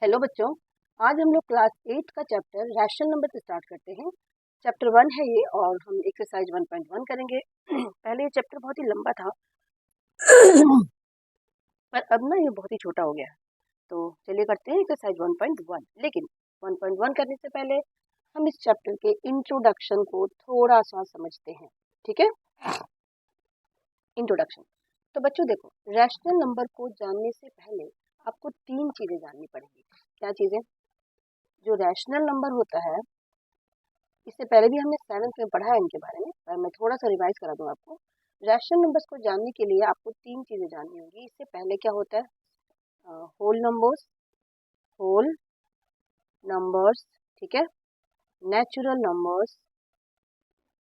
Hello बच्चों, आज हम लोग क्लास 8 का चैप्टर रैशनल नंबर से स्टार्ट करते हैं। चैप्टर 1 है ये और हम एक्सरसाइज 1.1 करेंगे। पहले ये चैप्टर बहुत ही लंबा था पर अब ना ये बहुत ही छोटा हो गया है। तो चलिए करते हैं एक्सरसाइज 1.1। लेकिन 1.1 करने से पहले हम इस चैप्टर के इंट्रोडक्शन को थोड़ा सा समझते हैं। ठीक है, इंट्रोडक्शन। तो बच्चों देखो, रैशनल नंबर को जानने से पहले आपको 3 चीजें जाननी पड़ेंगी। क्या चीजें? जो रैशनल नंबर होता है, इससे पहले भी हमने 7th में पढ़ा है इनके बारे में, पर मैं थोड़ा सा रिवाइज करा दूँ आपको। रैशनल नंबर्स को जानने के लिए आपको 3 चीज़ें जाननी होंगी। इससे पहले क्या होता है? होल नंबर्स, होल नंबर्स, ठीक है, natural numbers,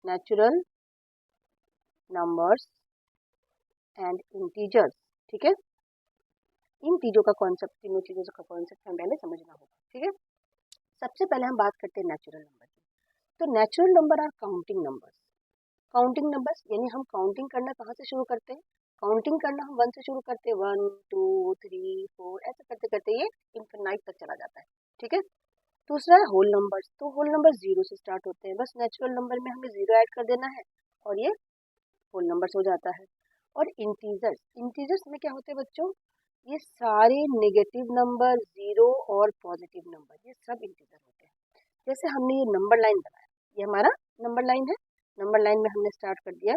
natural numbers and integers. ठीक है, इन चीज़ों का कॉन्सेप्ट, तीनों चीज़ों का कॉन्सेप्ट हमें पहले समझना होगा। ठीक है, सबसे पहले हम बात करते हैं नेचुरल नंबर की। तो natural number are counting numbers. Counting numbers यानी हम काउंटिंग करना कहाँ से शुरू करते हैं? काउंटिंग करना हम 1 से शुरू करते हैं, 1 2 3 4 ऐसे करते करते ये इनफिनाइट तक चला जाता है। ठीक है, दूसरा है होल नंबर्स। तो होल नंबर 0 से स्टार्ट होते हैं, बस नेचुरल नंबर में हमें 0 ऐड कर देना है और ये होल नंबर्स हो जाता है। और इंटीजर्स, इंटीजर्स में क्या होते हैं बच्चों? ये सारे नेगेटिव नंबर, 0 और पॉजिटिव नंबर, ये सब इंटीजर होते हैं। जैसे हमने ये नंबर लाइन बनाया, ये हमारा नंबर लाइन है। नंबर लाइन में हमने स्टार्ट कर दिया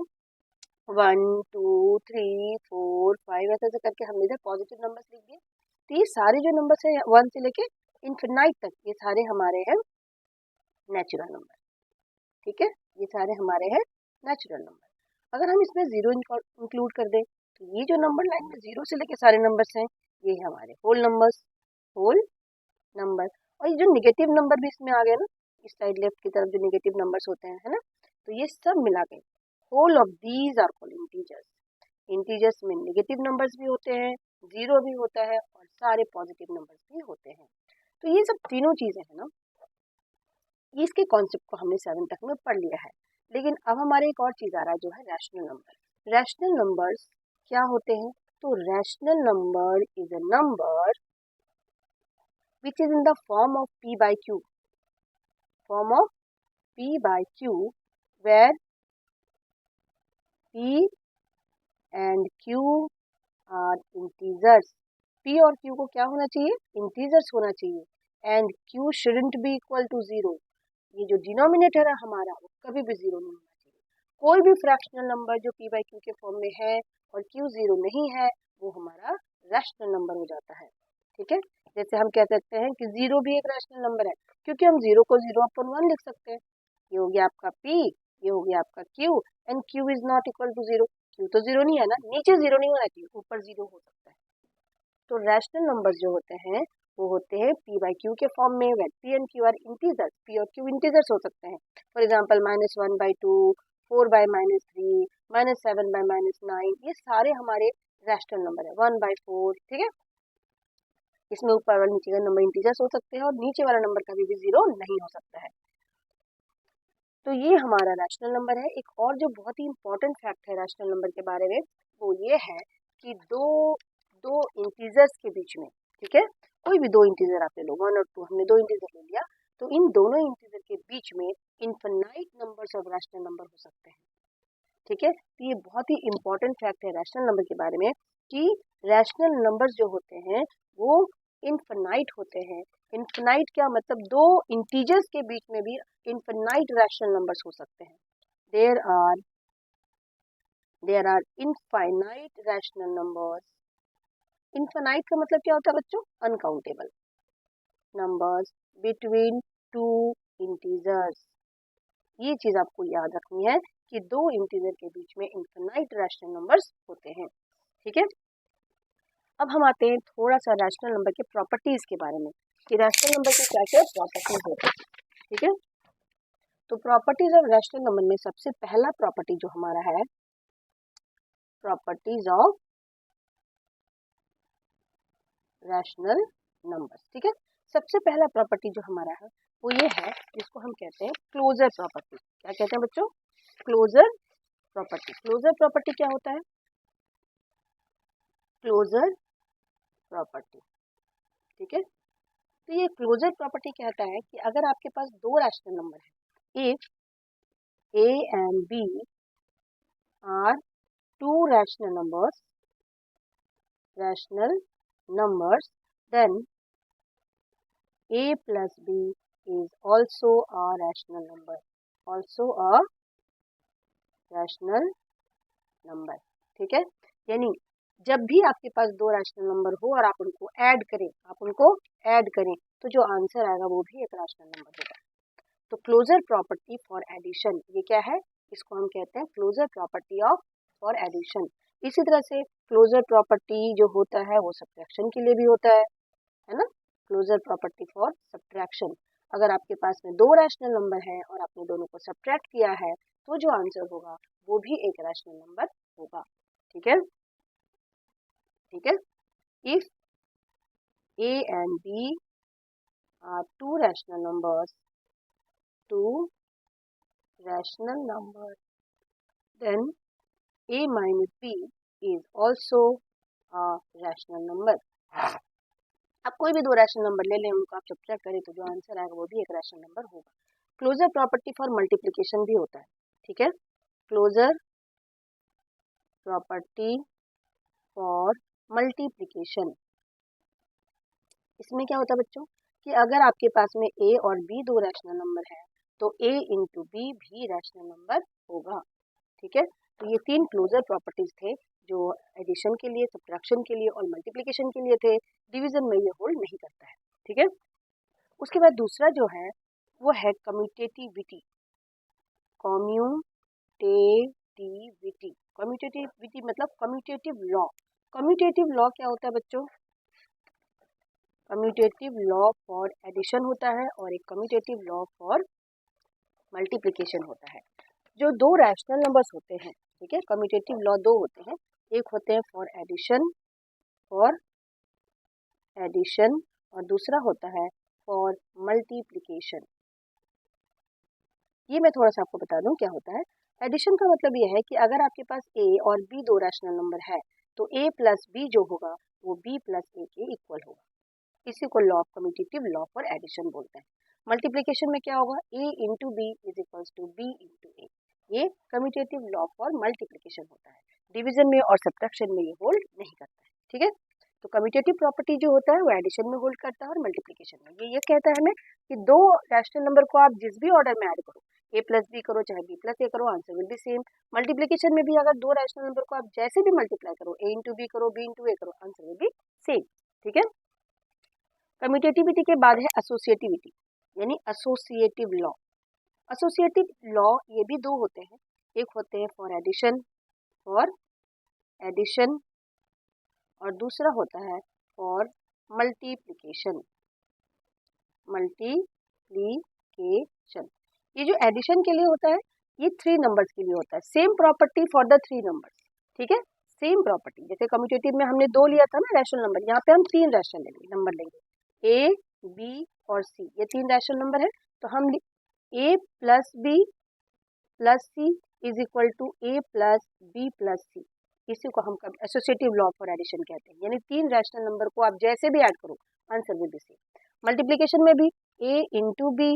1 2 3 4 5, ऐसे ऐसे करके हमने इधर पॉजिटिव नंबर्स लिख दिए। तो ये सारे जो नंबर्स है 1 से लेके इनफिनाइट तक, ये सारे हमारे हैं नेचुरल नंबर। ठीक है, ये सारे हमारे हैं नेचुरल नंबर। अगर हम इसमें 0 इंक्लूड कर दें तो ये जो नंबर लाइन में 0 से लेके सारे नंबर्स हैं, ये हमारे होल नंबर्स, होल नंबर। और ये जो निगेटिव नंबर भी इसमें आ गए ना, इस साइड लेफ्ट की तरफ जो निगेटिव नंबर्स होते हैं, है ना, तो ये सब मिला के whole of these are called integers. Integers में नेगेटिव नंबर्स भी होते हैं, 0 भी होता है और सारे पॉजिटिव नंबर्स भी होते हैं। तो ये सब तीनों चीजें हैं ना, इसके कॉन्सेप्ट को हमने 7 तक में पढ़ लिया है। लेकिन अब हमारे एक और चीज आ रहा है जो है रैशनल नंबर। रैशनल नंबर्स क्या होते हैं? तो rational number is a number which is in the form of p by q, form of p by q, where p and q are integers। p और q को क्या होना चाहिए? Integers होना चाहिए। And q shouldn't be equal to 0। ये जो denominator है हमारा, वो कभी भी 0 नहीं होना चाहिए। कोई भी फ्रैक्शनल नंबर जो p by q के फॉर्म में है और q 0 नहीं है, वो हमारा रैशनल नंबर हो जाता है। ठीक है, जैसे हम कह सकते हैं कि 0 भी एक रैशनल नंबर है, क्योंकि हम 0 को 0/1 लिख सकते हैं। ये हो गया आपका p, ये हो गया आपका q, and q is not equal to 0। q तो 0 नहीं है ना, नीचे 0 नहीं होना चाहिए, ऊपर 0 हो सकता है। तो रैशनल नंबर्स जो होते हैं वो होते हैं p by q के फॉर्म में, where p and q are integers. p और q इंटीजर्स हो सकते हैं। फॉर एग्जांपल -1/2, 4/-3, -7/-9, ये सारे हमारे रैशनल नंबर है। 1/4, ठीक है, इसमें ऊपर वाला नीचे का नंबर इंटीजर्स हो सकते हैं और नीचे वाला नंबर कभी भी 0 नहीं हो सकता है। तो ये हमारा रैशनल नंबर है। एक और जो बहुत ही इंपॉर्टेंट फैक्ट है रैशनल नंबर के बारे में, वो ये है कि दो दो इंटीजर्स के बीच में, ठीक है, कोई भी दो इंटीजर आप ले लो, 1 और 2, हमने दो इंटीजर ले लिया, तो इन दोनों इंटीजर के बीच में infinite numbers of rational number हो सकते हैं। ठीक है, तो ये बहुत ही इंपॉर्टेंट फैक्ट है रैशनल नंबर के बारे में कि रैशनल नंबर्स जो होते हैं वो इनफिनाइट होते हैं। इनफिनाइट क्या मतलब? दो इंटीजर्स के बीच में भी इनफिनाइट रैशनल नंबर्स हो सकते हैं। There are infinite rational numbers. Infinite का मतलब क्या होता है बच्चों? Uncountable numbers between two integers. ये चीज आपको याद रखनी है कि दो इंटीजर के बीच में इनफिनाइट रैशनल नंबर्स होते हैं। ठीक है, अब हम आते हैं थोड़ा सा रैशनल नंबर के प्रॉपर्टीज के बारे में कि रैशनल नंबर की क्या क्या प्रॉपर्टीज होती है। ठीक है, तो प्रॉपर्टीज ऑफ रैशनल नंबर में सबसे पहला प्रॉपर्टी जो हमारा है, प्रॉपर्टीज ऑफ रैशनल नंबर्स। ठीक है, सबसे पहला प्रॉपर्टी जो हमारा है वो ये है, जिसको हम कहते हैं क्लोजर प्रॉपर्टी। क्या कहते हैं बच्चों? Closure property. क्लोजर प्रॉपर्टी क्या होता है? क्लोजर प्रॉपर्टी, ठीक है, तो ये क्लोजर प्रॉपर्टी कहता है कि अगर आपके पास दो रैशनल नंबर है, if a and b are two rational numbers, then a plus b is also a rational number, ठीक है। यानी जब भी आपके पास दो रैशनल नंबर हो और आप उनको ऐड करें तो जो आंसर आएगा वो भी एक रैशनल नंबर होगा। तो क्लोजर प्रॉपर्टी फॉर एडिशन, ये क्या है, इसको हम कहते हैं closure property of for addition. इसी तरह से क्लोजर प्रॉपर्टी जो होता है वो सब्ट्रैक्शन के लिए भी होता है ना। क्लोजर प्रॉपर्टी फॉर सब्ट्रैक्शन, अगर आपके पास में दो रैशनल नंबर है और आपने दोनों को सब्ट्रैक्ट किया है तो जो आंसर होगा वो भी एक रैशनल नंबर होगा, ठीक है। If a and b are two rational numbers, then a minus b is also a rational number। आप कोई भी दो रैशनल नंबर ले लें, उनको आप सब्ट्रैक्ट करें तो जो आंसर आएगा वो भी एक रैशनल नंबर होगा। क्लोजर प्रॉपर्टी फॉर मल्टीप्लिकेशन भी होता है, ठीक है। क्लोजर प्रॉपर्टी फॉर मल्टीप्लिकेशन, इसमें क्या होता है बच्चों कि अगर आपके पास में a और b दो रैशनल नंबर है तो a इंटू बी भी रैशनल नंबर होगा, ठीक है। तो ये तीन क्लोजर प्रॉपर्टीज थे जो एडिशन के लिए, सब्ट्रैक्शन के लिए और मल्टीप्लिकेशन के लिए थे। डिवीजन में ये होल्ड नहीं करता है, ठीक है। उसके बाद दूसरा जो है वो है कम्यूटेटिविटी। कम्यूटेटिविटी मतलब कम्यूटेटिव लॉ। कम्यूटेटिव लॉ क्या होता है बच्चों? कम्यूटेटिव लॉ फॉर एडिशन होता है और एक कम्यूटेटिव लॉ फॉर मल्टीप्लिकेशन होता है। जो दो रैशनल नंबर्स होते हैं, ठीक है, कम्यूटेटिव लॉ दो होते हैं, एक होते हैं फॉर एडिशन और दूसरा होता है फॉर मल्टीप्लिकेशन। ये मैं थोड़ा सा आपको बता दूं क्या होता है। एडिशन का मतलब ये है कि अगर आपके पास a और b दो रैशनल नंबर है तो a प्लस बी जो होगा वो b प्लस a के इक्वल होगा। इसी को law of commutative law for addition बोलते हैं। मल्टीप्लिकेशन में क्या होगा? a into B is equals to b into a। ये कम्यूटेटिव लॉ फॉर मल्टीप्लिकेशन होता है। डिवीजन में और सब्ट्रैक्शन में ये होल्ड नहीं करता है, ठीक है। तो कम्यूटेटिव प्रॉपर्टी जो होता है वो एडिशन में होल्ड करता है और मल्टीप्लिकेशन में। ये कहता है हमें कि दो रैशनल नंबर को आप जिस भी ऑर्डर में ऐड करो, a प्लस बी करो चाहे b प्लस a करो, answer will be same. Multiplication में भी अगर दो रैशनल नंबर को आप जैसे भी मल्टीप्लाई करो, a इंटू बी करो, b इंटू a करो, आंसर विल बी सेम, ठीक है। कम्यूटेटिविटी के बाद है एसोसिएटिविटी, यानी एसोसिएटिव लॉ। एसोसिएटिव लॉ ये भी दो होते हैं, एक होते हैं फॉर एडिशन और दूसरा होता है फॉर मल्टीप्लिकेशन। ये जो एडिशन के लिए होता है ये थ्री नंबर्स के लिए होता है। Same property for the three numbers, ठीक है, सेम प्रॉपर्टी। जैसे कम्यूटेटिव में हमने दो लिया था ना रैशनल नंबर, यहाँ पे हम तीन रैशनल नंबर लेंगे, a, b और c। ये तीन रैशनल नंबर है तो हम a plus B plus C is equal to a plus B plus C. इसी को हम एसोसिएटिव लॉ फॉर एडिशन कहते हैं, यानी तीन रैशनल नंबर को आप जैसे भी ऐड करो answer will be same. Multiplication में भी a into B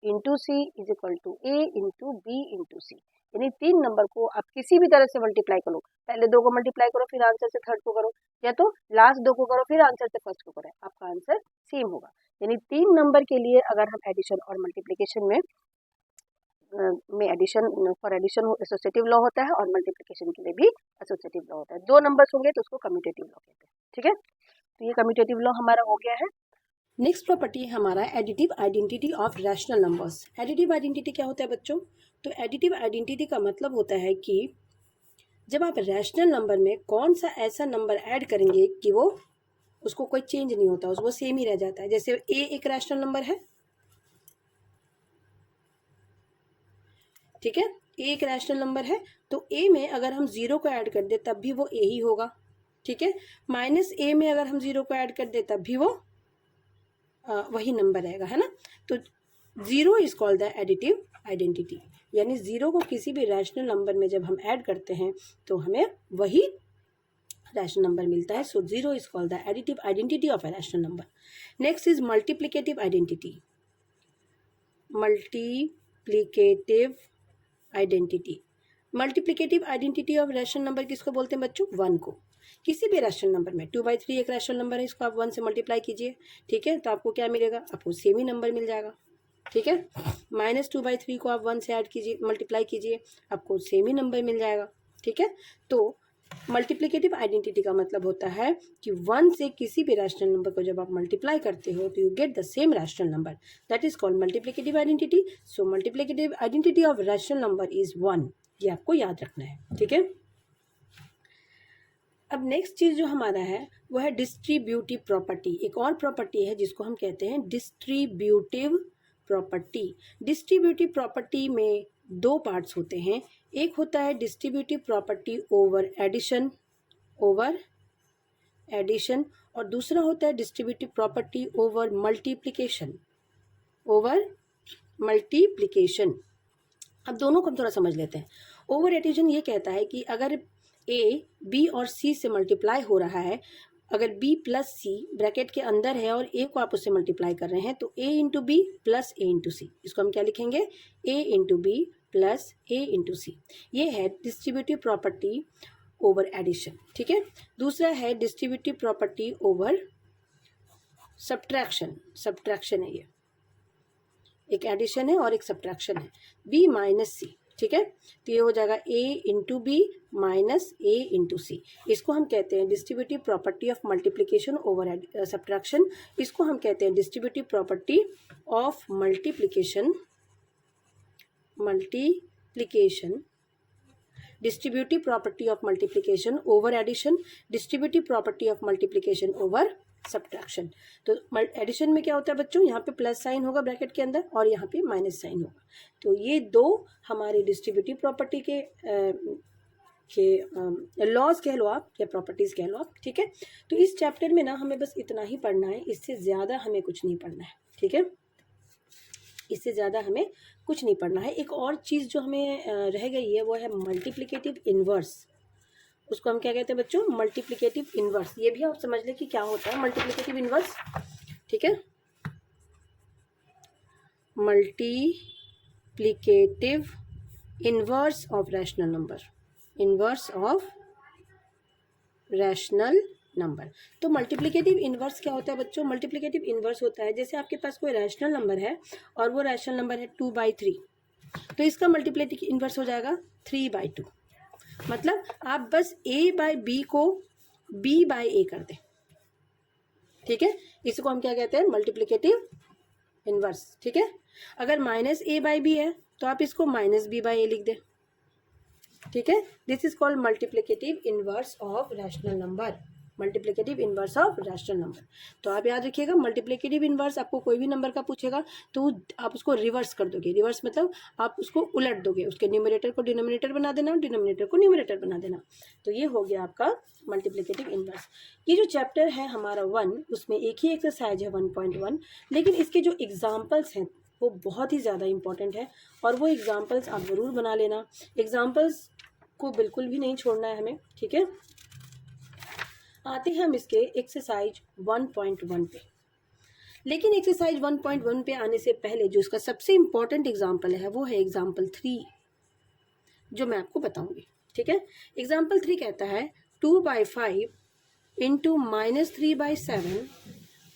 into C is equal to a into B into C, यानी तीन नंबर को आप किसी भी तरह से मल्टीप्लाई करो, पहले दो को मल्टीप्लाई करो फिर आंसर से थर्ड को करो, या तो लास्ट दो को करो फिर आंसर से फर्स्ट को करो, आपका आंसर सेम होगा। यानी तीन नंबर के लिए अगर हम एडिशन और मल्टीप्लिकेशन में addition for addition associative law होता है और मल्टीप्लिकेशन के लिए भी एसोसिएटिव लॉ होता है। दो नंबर्स होंगे तो उसको कम्यूटेटिव लॉ कहते हैं, ठीक है। तो ये कम्यूटेटिव लॉ हमारा हो गया है। नेक्स्ट प्रॉपर्टी हमारा additive identity of rational numbers. Additive identity क्या होता है बच्चों? तो एडिटिव आइडेंटिटी का मतलब होता है कि जब आप रैशनल नंबर में कौन सा ऐसा नंबर ऐड करेंगे कि वो उसको कोई चेंज नहीं होता, वो सेम ही रह जाता है। जैसे a एक रैशनल नंबर है, ठीक है, a एक रैशनल नंबर है तो a में अगर हम जीरो को ऐड कर दे तब भी वो a ही होगा, ठीक है। माइनस a में अगर हम जीरो को ऐड कर दे तब भी वो वही नंबर रहेगा, है ना। तो zero is called the additive identity, यानी जीरो को किसी भी रैशनल नंबर में जब हम ऐड करते हैं तो हमें वही रैशनल नंबर मिलता है. सो 0 is called the additive identity of a rational number. Next is multiplicative identity. Multiplicative identity. Multiplicative identity of rational number किसको बोलते हैं बच्चों? 1 को. किसी भी रैशनल नंबर में 2/3 एक रैशनल नंबर है, इसको आप 1 से मल्टीप्लाई कीजिए. ठीक है, तो आपको क्या मिलेगा? आपको सेम ही नंबर मिल जाएगा. ठीक है, -2/3 को आप 1 से ऐड कीजिए, मल्टीप्लाई कीजिए, आपको सेम ही नंबर मिल जाएगा. ठीक है, तो मल्टीप्लिकेटिव आइडेंटिटी का मतलब होता है कि 1 से किसी भी रैशनल नंबर को जब आप मल्टीप्लाई करते हो तो you get the same rational number. That is called multiplicative identity. So multiplicative identity of rational number is 1. ये आपको याद रखना है. ठीक है, अब नेक्स्ट चीज जो हमारा है वो है डिस्ट्रीब्यूटिव प्रॉपर्टी. एक और प्रॉपर्टी है जिसको हम कहते हैं डिस्ट्रीब्यूटिव प्रॉपर्टी. डिस्ट्रीब्यूटिव प्रॉपर्टी में 2 पार्ट्स होते हैं. एक होता है डिस्ट्रीब्यूटिव प्रॉपर्टी ओवर एडिशन, और दूसरा होता है डिस्ट्रीब्यूटिव प्रॉपर्टी ओवर मल्टीप्लिकेशन. अब दोनों को हम थोड़ा समझ लेते हैं. ओवर एडिशन ये कहता है कि अगर ए बी और सी से मल्टीप्लाई हो रहा है, अगर b प्लस सी ब्रैकेट के अंदर है और a को आप उससे मल्टीप्लाई कर रहे हैं तो a into B plus a into C. इसको हम क्या लिखेंगे? a into B plus a into C. ये है डिस्ट्रीब्यूटिव प्रॉपर्टी ओवर एडिशन. ठीक है, दूसरा है डिस्ट्रीब्यूटिव प्रॉपर्टी ओवर सब्ट्रैक्शन है. ये एक एडिशन है और एक सब्ट्रैक्शन है. b minus C. ठीक है, तो ये हो जाएगा a into B minus a into C. इसको हम कहते हैं distributive property of multiplication over subtraction. इसको हम कहते हैं distributive property of multiplication. Distributive property of multiplication over addition, distributive property of multiplication over subtraction. तो एडिशन में क्या होता है बच्चों? यहाँ पे प्लस साइन होगा ब्रैकेट के अंदर और यहाँ पे माइनस साइन होगा. तो ये 2 हमारे डिस्ट्रीब्यूटिव प्रॉपर्टी के लॉज कह लो आप या प्रॉपर्टीज कह लो आप. ठीक है, तो इस चैप्टर में ना हमें बस इतना ही पढ़ना है, इससे ज़्यादा हमें कुछ नहीं पढ़ना है. ठीक है, इससे ज़्यादा हमें कुछ नहीं पढ़ना है. एक और चीज़ जो हमें रह गई है वो है मल्टीप्लिकेटिव इन्वर्स. उसको हम क्या कहते हैं बच्चों? Multiplicative inverse. ये भी आप समझ लें कि क्या होता है मल्टीप्लिकेटिव इन्वर्स. ठीक है, multiplicative inverse of rational number. Inverse of rational number. तो मल्टीप्लिकेटिव इन्वर्स क्या होता है बच्चों? मल्टीप्लिकेटिव इन्वर्स होता है जैसे आपके पास कोई रैशनल नंबर है और वो रैशनल नंबर है 2/3, तो इसका मल्टीप्लिकेटिव इन्वर्स हो जाएगा 3/2. मतलब आप बस a बाय बी को b बाय ए कर दें. ठीक है, इसको हम क्या कहते हैं? Multiplicative inverse. ठीक है, अगर -a/b है तो आप इसको -b/a लिख दें. ठीक है, this is called multiplicative inverse of rational number. Multiplicative inverse of rational number. तो आप याद रखिएगा मल्टीप्लिकेटिव इन्वर्स आपको कोई भी नंबर का पूछेगा तो आप उसको रिवर्स कर दोगे. रिवर्स मतलब आप उसको उलट दोगे, उसके न्यूमरेटर को डिनोमिनेटर बना देना, डिनोमिनेटर को न्यूमरेटर बना देना. तो ये हो गया आपका मल्टीप्लिकेटिव इन्वर्स. ये जो चैप्टर है हमारा 1, उसमें एक ही एक्सरसाइज है 1.1, लेकिन इसके जो एग्जाम्पल्स हैं वो बहुत ही ज़्यादा इंपॉर्टेंट है और वो एग्जाम्पल्स आप ज़रूर बना लेना. एग्जाम्पल्स को बिल्कुल भी नहीं छोड़ना है हमें. ठीक है, आते हैं हम इसके एक्सरसाइज 1.1 पे. लेकिन एक्सरसाइज 1.1 पे आने से पहले जो इसका सबसे इम्पॉर्टेंट एग्जाम्पल है वो है एग्जाम्पल 3 जो मैं आपको बताऊंगी. ठीक है, एग्जाम्पल 3 कहता है 2/5 इंटू -3/7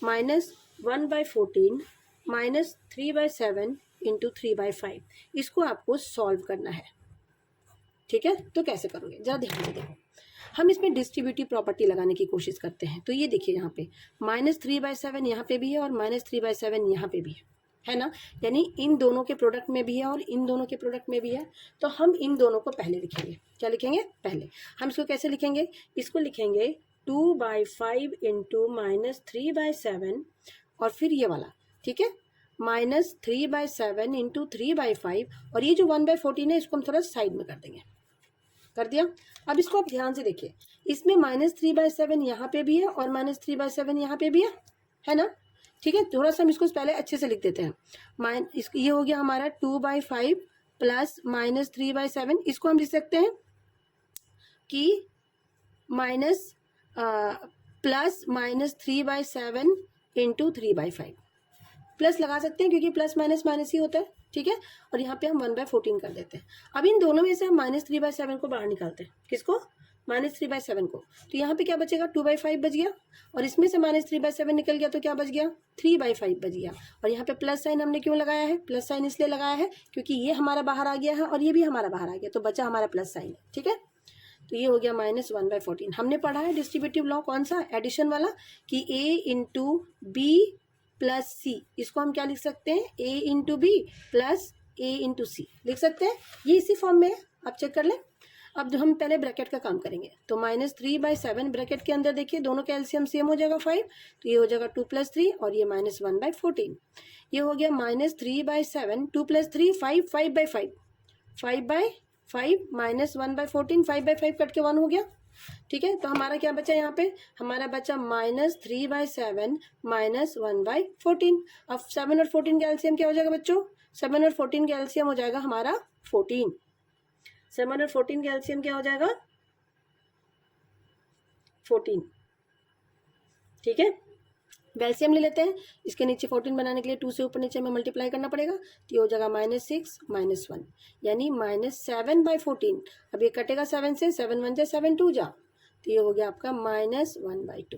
-1/14 -3/7 इंटू 3/5. इसको आपको सॉल्व करना है. ठीक है, तो कैसे करोगे जरा ध्यान से देखो. हम इसमें डिस्ट्रीब्यूटिव प्रॉपर्टी लगाने की कोशिश करते हैं. तो ये देखिए यहाँ पे -3/7 यहाँ पे भी है और -3/7 यहाँ पे भी है ना, यानी इन दोनों के प्रोडक्ट में भी है और इन दोनों के प्रोडक्ट में भी है. तो हम इन दोनों को पहले लिखेंगे. क्या लिखेंगे? पहले हम इसको कैसे लिखेंगे? इसको लिखेंगे 2/5 इंटू -3/7 और फिर ये वाला. ठीक है, -3/7 इंटू 3/5 और ये जो 1/14 है इसको हम थोड़ा साइड में कर देंगे. कर दिया. अब इसको आप ध्यान से देखिए, इसमें -3/7 यहाँ पे भी है और -3/7 यहाँ पे भी है ना. ठीक है, थोड़ा सा हम इसको पहले अच्छे से लिख देते हैं. ये हो गया हमारा 2/5 प्लस -3/7. इसको हम लिख सकते हैं कि प्लस माइनस 3/7 इंटू 3/5 प्लस लगा सकते हैं क्योंकि प्लस माइनस माइनस ही होता है, ठीक है। और यहाँ पे हम 1/14 कर देते हैं। अब इन दोनों में से हम -3/7 को बाहर निकालते हैं। किसको? -3/7 को। तो यहाँ पे क्या बचेगा? 2/5 बच गया। और इसमें से -3/7 निकल गया तो क्या बच गया? 3/5 बच गया। और यहाँ पे प्लस साइन हमने क्यों लगाया है? प्लस साइन इसलिए लगाया है क्योंकि ये हमारा बाहर आ गया है और ये भी हमारा बाहर आ गया, तो बचा हमारा प्लस साइन, ठीक है। तो ये हो गया -1/14। हमने पढ़ा है डिस्ट्रीब्यूटिव लॉ कौन सा? एडिशन वाला, कि a into B plus C. इसको हम क्या लिख सकते हैं? a into B plus a into C लिख सकते हैं। ये इसी फॉर्म में है, आप चेक कर लें। अब हम पहले ब्रैकेट का काम करेंगे। तो -3/7 ब्रैकेट के अंदर देखिए दोनों का एलसीएम सेम हो जाएगा 5, तो ये हो जाएगा 2 + 3 और ये -1/14। ये हो गया -3/7, 2 + 3 5, 5/5, 5/5 -1/14, 5/5 कट के 1 हो गया, ठीक है। तो हमारा क्या बचा यहाँ पे? हमारा बचा -3/7 -1/14। अब 7 और 14 का एलसीएम क्या हो जाएगा बच्चों? 7 और 14 का एलसीएम हो जाएगा हमारा 14। 7 और 14 का एलसीएम क्या हो जाएगा? 14, ठीक है। एलसीएम ले लेते हैं। इसके नीचे 14 बनाने के लिए 2 से ऊपर नीचे में मल्टीप्लाई करना पड़ेगा, तो ये हो जाएगा -6 -1, यानी -7/14। अब ये कटेगा 7 से, 7 1 जा 7 2 जा, तो ये हो गया आपका -1/2।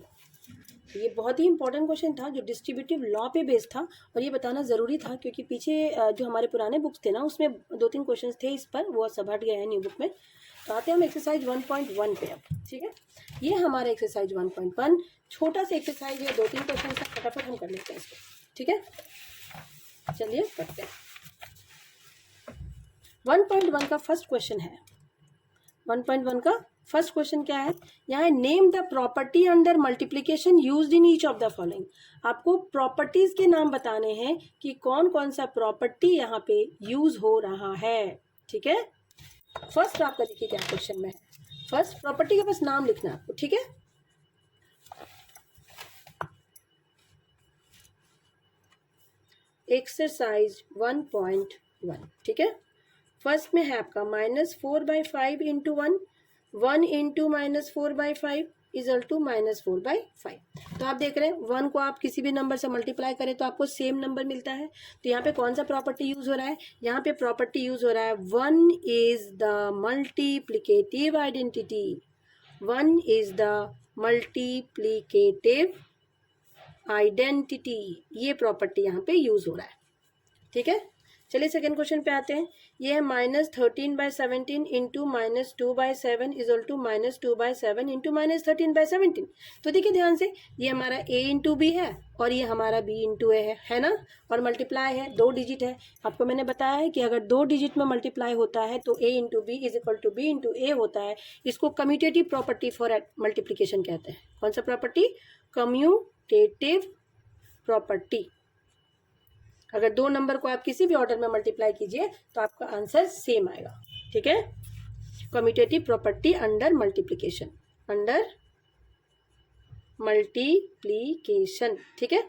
तो ये बहुत ही इंपॉर्टेंट क्वेश्चन था जो डिस्ट्रीब्यूटिव लॉ पे बेस्ड था, और ये बताना ज़रूरी था क्योंकि पीछे जो हमारे पुराने बुक्स थे ना उसमें 2-3 क्वेश्चन थे इस पर, वो सब हट गया है न्यू बुक में। तो आते हैं हम एक्सरसाइज 1.1 पे अब, ठीक है। ये हमारा एक्सरसाइज 1.1 छोटा सा एक्सरसाइज है, 2-3 क्वेश्चन का फटाफट हम कर लेते हैं इसको, ठीक है। चलिए करते हैं। 1.1 का फर्स्ट क्वेश्चन है। 1.1 का फर्स्ट क्वेश्चन क्या है? यहाँ name the property under multiplication used in each of the following. आपको प्रॉपर्टीज के नाम बताने हैं कि कौन कौन सा प्रॉपर्टी यहाँ पे यूज हो रहा है, ठीक है। फर्स्ट आपका देखिए क्या क्वेश्चन में है। फर्स्ट प्रॉपर्टी का बस नाम लिखना है आपको, ठीक है। एक्सरसाइज 1.1, ठीक है। फर्स्ट में है आपका -4/5 इंटू 1, 1 इंटू -4/5 इजल टू -4/5। तो आप देख रहे हैं 1 को आप किसी भी नंबर से मल्टीप्लाई करें तो आपको सेम नंबर मिलता है। तो यहाँ पे कौन सा प्रॉपर्टी यूज हो रहा है? यहाँ पे प्रॉपर्टी यूज हो रहा है 1 is the multiplicative identity. 1 is the multiplicative identity, ये प्रॉपर्टी यहाँ पे यूज हो रहा है, ठीक है। चलिए सेकेंड क्वेश्चन पे आते हैं। ये है -13/17 इंटू -2/7 इजल टू -2/7 इंटू -13/17। तो देखिए ध्यान से, ये हमारा a इंटू बी है और ये हमारा b इंटू ए है ना, और मल्टीप्लाई है, 2 डिजिट है। आपको मैंने बताया है कि अगर 2 डिजिट में मल्टीप्लाई होता है तो a into B is equal to b into A होता है। इसको कम्यूटेटिव प्रॉपर्टी फॉर मल्टीप्लीकेशन कहते हैं। कौन सा प्रॉपर्टी? Commutative property. अगर 2 नंबर को आप किसी भी ऑर्डर में मल्टीप्लाई कीजिए तो आपका आंसर सेम आएगा, ठीक है। Commutative property under multiplication, under multiplication, ठीक है।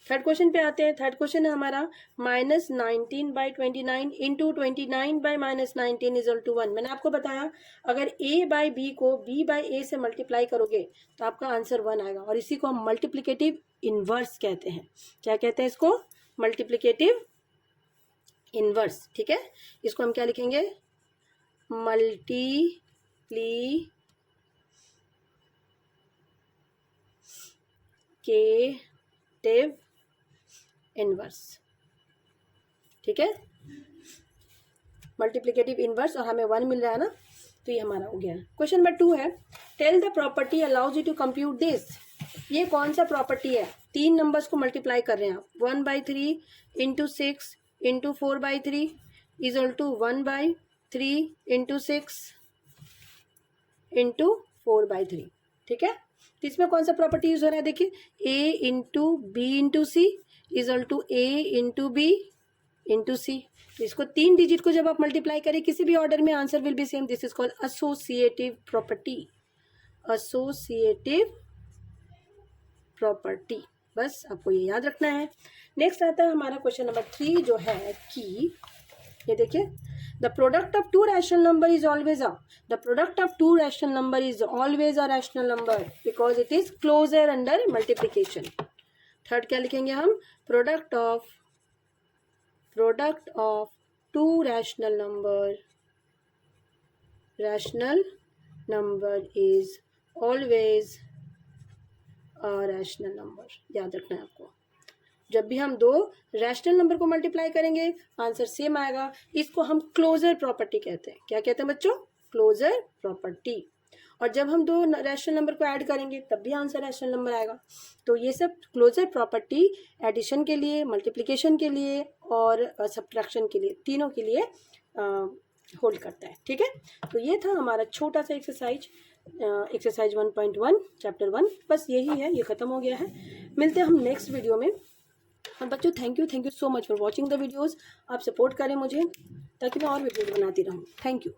थर्ड क्वेश्चन पे आते हैं। थर्ड क्वेश्चन है हमारा -19/29 इंटू 29/-19 इजल टू 1। मैंने आपको बताया अगर a/b को b/a से मल्टीप्लाई करोगे तो आपका आंसर 1 आएगा, और इसी को हम मल्टीप्लिकेटिव इनवर्स कहते हैं। क्या कहते हैं इसको? मल्टीप्लिकेटिव इनवर्स, ठीक है। इसको हम क्या लिखेंगे? मल्टीप्लिकेटिव इनवर्स, ठीक है। मल्टीप्लिकेटिव इनवर्स, और हमें 1 मिल रहा है ना, तो ये हमारा हो गया। क्वेश्चन नंबर 2 है, tell the property allows you to compute this. ये कौन सा प्रॉपर्टी है? 3 नंबर्स को मल्टीप्लाई कर रहे हैं आप। 1/3 into 6 into 4/3 equal to 1/3 into 6 into 4/3, ठीक है। तो इसमें कौन सा प्रॉपर्टी यूज हो रहा है? देखिए a into B into C equal to a into B into C. तो इसको 3 डिजिट को जब आप मल्टीप्लाई करें किसी भी ऑर्डर में, answer will be same. This is called associative property, associative property. बस आपको ये याद रखना है। नेक्स्ट आता है हमारा क्वेश्चन नंबर 3 जो है कि ये देखिए, the product of two rational number is always a rational number because it is closure under multiplication. Third क्या लिखेंगे हम, product of two rational number is always a rational number. याद रखना है आपको, जब भी हम दो रैशनल नंबर को मल्टीप्लाई करेंगे आंसर सेम आएगा। इसको हम क्लोजर प्रॉपर्टी कहते हैं। क्या कहते हैं बच्चों, क्लोजर प्रॉपर्टी। और जब हम दो रैशनल नंबर को ऐड करेंगे तब भी आंसर रैशनल नंबर आएगा। तो ये सब क्लोजर प्रॉपर्टी एडिशन के लिए, मल्टीप्लिकेशन के लिए और सब्ट्रैक्शन के लिए, तीनों के लिए होल्ड करता है। ठीक है, तो ये था हमारा छोटा सा एक्सरसाइज 1.1 चैप्टर 1। बस यही है, ये ख़त्म हो गया है। मिलते हैं हम नेक्स्ट वीडियो में। और बच्चों thank you so much for watching the videos. आप सपोर्ट करें मुझे ताकि मैं और वीडियोज़ बनाती रहूँ। Thank you.